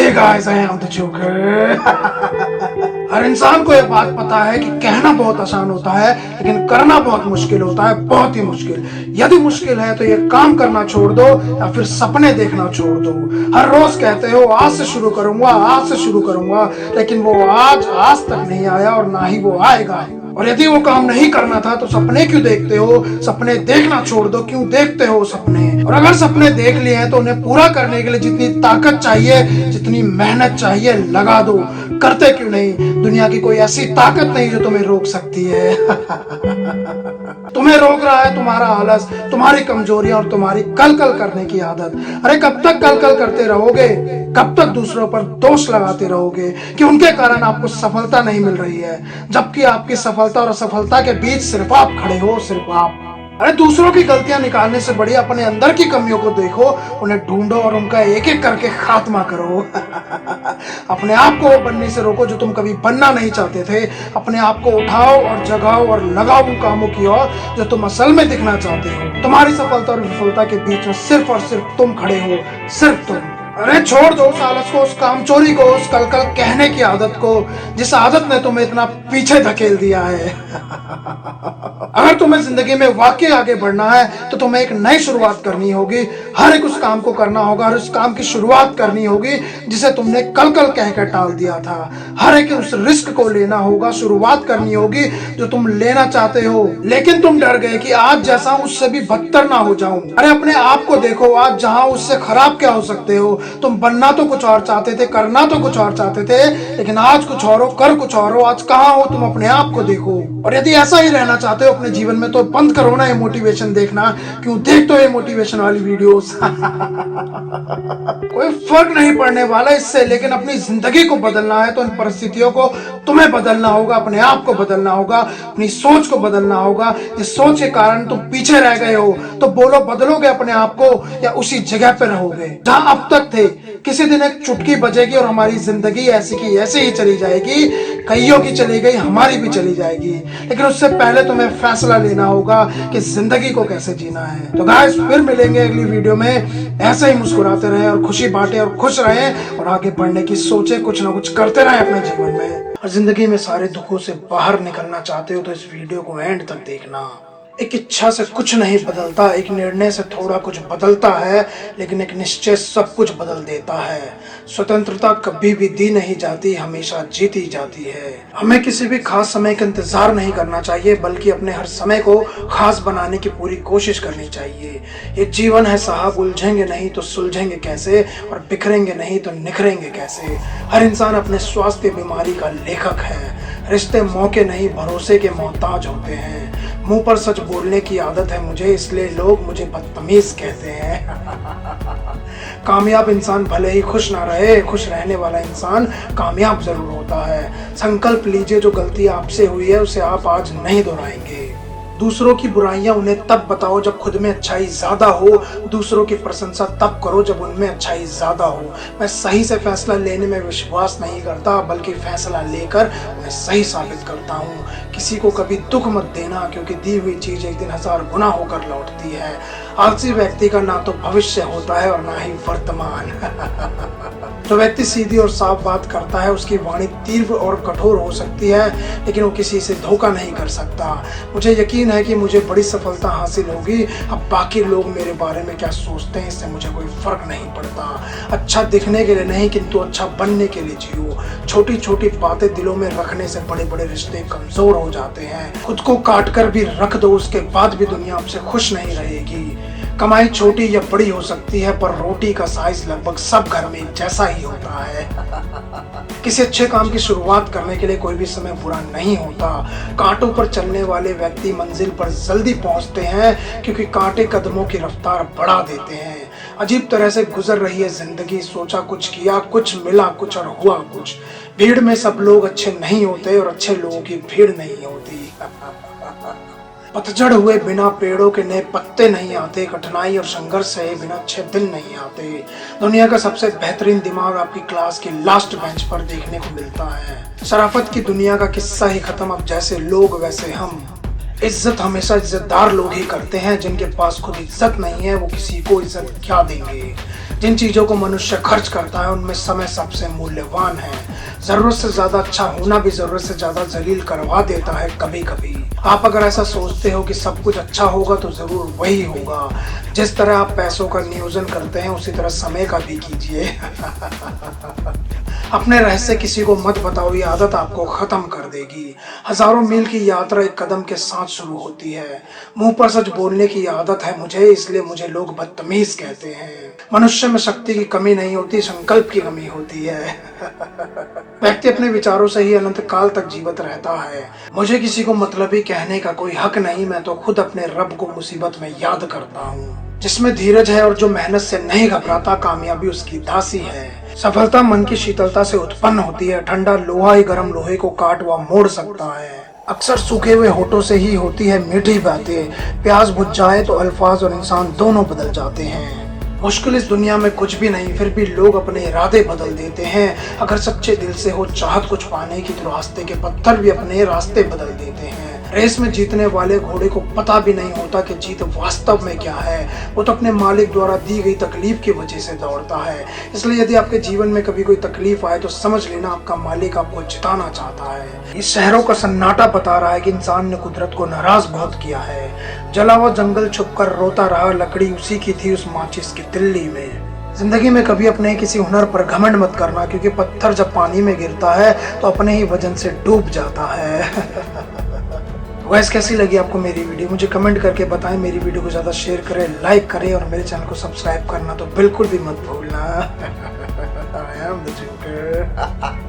Hey guys, I am the joker. हर इंसान को ये बात पता है कि कहना बहुत आसान होता है लेकिन करना बहुत मुश्किल होता है, बहुत ही मुश्किल। यदि मुश्किल है तो ये काम करना छोड़ दो या फिर सपने देखना छोड़ दो। हर रोज कहते हो आज से शुरू करूंगा, आज से शुरू करूंगा, लेकिन वो आज तक नहीं आया और ना ही वो आएगा। और यदि वो काम नहीं करना था तो सपने क्यों देखते हो? सपने देखना छोड़ दो। क्यों देखते हो सपने? और अगर सपने देख लिए हैं तो उन्हें पूरा करने के लिए जितनी ताकत चाहिए, जितनी मेहनत चाहिए, लगा दो। करते क्यों नहीं? दुनिया की कोई ऐसी ताकत नहीं जो तुम्हें रोक सकती है। तुम्हें रोक रहा है तुम्हारा आलस, तुम्हारी कमजोरियां और तुम्हारी कल कल करने की आदत। अरे कब तक कल कल करते रहोगे? कब तक दूसरों पर दोष लगाते रहोगे कि उनके कारण आपको सफलता नहीं मिल रही है, जबकि आपकी सफलता और असफलता के बीच सिर्फ आप खड़े हो, सिर्फ आप। अरे दूसरों की गलतियां निकालने से बढ़िया अपने अंदर की कमियों को देखो, उन्हें ढूंढो और उनका एक एक करके खात्मा करो। अपने आप को बनने से रोको जो तुम कभी बनना नहीं चाहते थे। अपने आप को उठाओ और जगाओ और लगाओ उन कामों की ओर जो तुम असल में दिखना चाहते हो। तुम्हारी सफलता और विफलता के बीच में सिर्फ और सिर्फ तुम खड़े हो, सिर्फ तुम। अरे छोड़ दो उस आलस को, उस कामचोरी को, उस कल कल कहने की आदत को, जिस आदत ने तुम्हें इतना पीछे धकेल दिया है। अगर तुम्हें जिंदगी में वाकई आगे बढ़ना है तो तुम्हें एक नई शुरुआत करनी होगी। हर एक उस काम को करना होगा, हर उस काम की शुरुआत करनी होगी जिसे तुमने कल कल कहकर टाल दिया था। हर एक उस रिस्क को लेना होगा, शुरुआत करनी होगी जो तुम लेना चाहते हो, लेकिन तुम डर गए कि आज जैसा उससे भी बदतर ना हो जाऊं। अरे अपने आप को देखो, आज जहां उससे खराब क्या हो सकते हो। तुम बनना तो कुछ और चाहते थे, करना तो कुछ और चाहते थे, लेकिन आज कुछ और हो, कर कुछ और हो। आज कहाँ हो तुम? अपने आप को देखो। और यदि ऐसा ही रहना चाहते हो अपने जीवन में तो बंद करो ना ये मोटिवेशन देखना। क्यों देखते हो ये मोटिवेशन वाली वीडियोस? कोई फर्क नहीं पड़ने वाला इससे, लेकिन अपनी जिंदगी को बदलना है तो इन परिस्थितियों को तुम्हें बदलना होगा, अपने आप को बदलना होगा, अपनी सोच को बदलना होगा। जिस सोच के कारण तुम पीछे रह गए हो तो बोलो, बदलोगे अपने आप को या उसी जगह पे रहोगे जहां अब तक थे? किसी दिन एक चुटकी बजेगी और हमारी जिंदगी ऐसी की ऐसे ही चली जाएगी। कईयों की चली गई, हमारी भी चली जाएगी, लेकिन उससे पहले तुम्हें फैसला लेना होगा कि जिंदगी को कैसे जीना है। तो गाइस फिर मिलेंगे अगली वीडियो में। ऐसे ही मुस्कुराते रहें और खुशी बांटे और खुश रहें और आगे बढ़ने की सोचे, कुछ ना कुछ करते रहें अपने जीवन में। और जिंदगी में सारे दुखों से बाहर निकलना चाहते हो तो इस वीडियो को एंड तक देखना। एक इच्छा से कुछ नहीं बदलता, एक निर्णय से थोड़ा कुछ बदलता है, लेकिन एक निश्चय सब कुछ बदल देता है। स्वतंत्रता कभी भी दी नहीं जाती, हमेशा जीती जाती है। हमें किसी भी खास समय का इंतजार नहीं करना चाहिए, बल्कि अपने हर समय को खास बनाने की पूरी कोशिश करनी चाहिए। ये जीवन है साहब, उलझेंगे नहीं तो सुलझेंगे कैसे, और बिखरेंगे नहीं तो निखरेंगे कैसे। हर इंसान अपने स्वास्थ्य बीमारी का लेखक है। रिश्ते मौके नहीं भरोसे के मोहताज होते हैं। मुंह पर सच बोलने की आदत है मुझे, इसलिए लोग मुझे बदतमीज कहते हैं। कामयाब इंसान भले ही खुश ना रहे, खुश रहने वाला इंसान कामयाब जरूर होता है। संकल्प लीजिए जो गलती आपसे हुई है उसे आप आज नहीं दोहराएंगे। दूसरों की बुराइयां उन्हें तब बताओ जब खुद में अच्छाई ज्यादा हो। दूसरों की प्रशंसा तब करो जब उनमें अच्छाई ज्यादा हो। मैं सही से फैसला लेने में विश्वास नहीं करता, बल्कि फैसला लेकर मैं सही साबित करता हूँ। किसी को कभी दुख मत देना, क्योंकि दी हुई चीज एक दिन 1000 गुना होकर लौटती है। आलसी व्यक्ति का ना तो भविष्य होता है और ना ही वर्तमान। जो व्यक्ति सीधी और साफ बात करता है उसकी वाणी तीव्र और कठोर हो सकती है, लेकिन वो किसी से धोखा नहीं कर सकता। मुझे यकीन है कि मुझे बड़ी सफलता हासिल होगी। अब बाकी लोग मेरे बारे में क्या सोचते हैं इससे मुझे कोई फर्क नहीं पड़ता। अच्छा दिखने के लिए नहीं, किंतु अच्छा बनने के लिए जियो। छोटी छोटी बातें दिलों में रखने से बड़े बड़े रिश्ते कमजोर हो जाते हैं। खुद को काट कर भी रख दो, उसके बाद भी दुनिया आपसे खुश नहीं रहेगी। कमाई छोटी या बड़ी हो सकती है, पर रोटी का साइज लगभग सब घर में जैसा ही होता है। किसी अच्छे काम की शुरुआत करने के लिए कोई भी समय बुरा नहीं होता। कांटों पर चलने वाले व्यक्ति मंजिल पर जल्दी पहुंचते हैं, क्योंकि कांटे कदमों की रफ्तार बढ़ा देते हैं। अजीब तरह से गुजर रही है जिंदगी, सोचा कुछ, किया कुछ, मिला कुछ और हुआ कुछ। भीड़ में सब लोग अच्छे नहीं होते और अच्छे लोगों की भीड़ नहीं होती। पतझड़ हुए बिना पेड़ों के नए पत्ते नहीं आते। कठिनाई और संघर्ष से बिना अच्छे दिन नहीं आते। दुनिया का सबसे बेहतरीन दिमाग आपकी क्लास की लास्ट बेंच पर देखने को मिलता है। शराफत की दुनिया का किस्सा ही खत्म, अब जैसे लोग वैसे हम। इज्जत हमेशा इज्जतदार लोग ही करते हैं, जिनके पास खुद इज्जत नहीं है वो किसी को इज्जत क्या देंगे। जिन चीजों को मनुष्य खर्च करता है उनमें समय सबसे मूल्यवान है। जरूरत से ज्यादा अच्छा होना भी जरूरत से ज्यादा जलील करवा देता है कभी कभी। आप अगर ऐसा सोचते हो कि सब कुछ अच्छा होगा तो जरूर वही होगा। जिस तरह आप पैसों का नियोजन करते हैं उसी तरह समय का भी कीजिए। अपने रहस्य किसी को मत बताओ, ये आदत आपको खत्म कर देगी। हजारों मील की यात्रा एक कदम के साथ शुरू होती है। मुंह पर सच बोलने की आदत है मुझे, इसलिए मुझे लोग बदतमीज कहते हैं। मनुष्य में शक्ति की कमी नहीं होती, संकल्प की कमी होती है। व्यक्ति अपने विचारों से ही अनंत काल तक जीवित रहता है। मुझे किसी को मतलबी कहने का कोई हक नहीं, मैं तो खुद अपने रब को मुसीबत में याद करता हूँ। जिसमें धीरज है और जो मेहनत से नहीं घबराता, कामयाबी उसकी दासी है। सफलता मन की शीतलता से उत्पन्न होती है। ठंडा लोहा ही गर्म लोहे को काट व मोड़ सकता है। अक्सर सूखे हुए होठों से ही होती है मीठी बातें। प्यास बुझ जाए तो अल्फाज और इंसान दोनों बदल जाते हैं। मुश्किल इस दुनिया में कुछ भी नहीं, फिर भी लोग अपने इरादे बदल देते हैं। अगर सच्चे दिल से हो चाहत कुछ पाने की तो रास्ते के पत्थर भी अपने रास्ते बदल देते हैं। रेस में जीतने वाले घोड़े को पता भी नहीं होता कि जीत वास्तव में क्या है। वो तो अपने मालिक द्वारा दी गई तकलीफ की वजह से दौड़ता है। इसलिए यदि आपके जीवन में कभी कोई तकलीफ आए तो समझ लेना आपका मालिक आपको जिताना चाहता है। इस शहरों का सन्नाटा बता रहा है कि इंसान ने कुदरत को नाराज बहुत किया है। जला हुआ जंगल छुपकर रोता रहा, लकड़ी उसी की थी उस माचिस की तिल्ली में। जिंदगी में कभी अपने किसी हुनर पर घमंड मत करना, क्योंकि पत्थर जब पानी में गिरता है तो अपने ही वजन से डूब जाता है। वैसे कैसी लगी आपको मेरी वीडियो, मुझे कमेंट करके बताएं। मेरी वीडियो को ज़्यादा शेयर करें, लाइक करें और मेरे चैनल को सब्सक्राइब करना तो बिल्कुल भी मत भूलना। I am the Joker.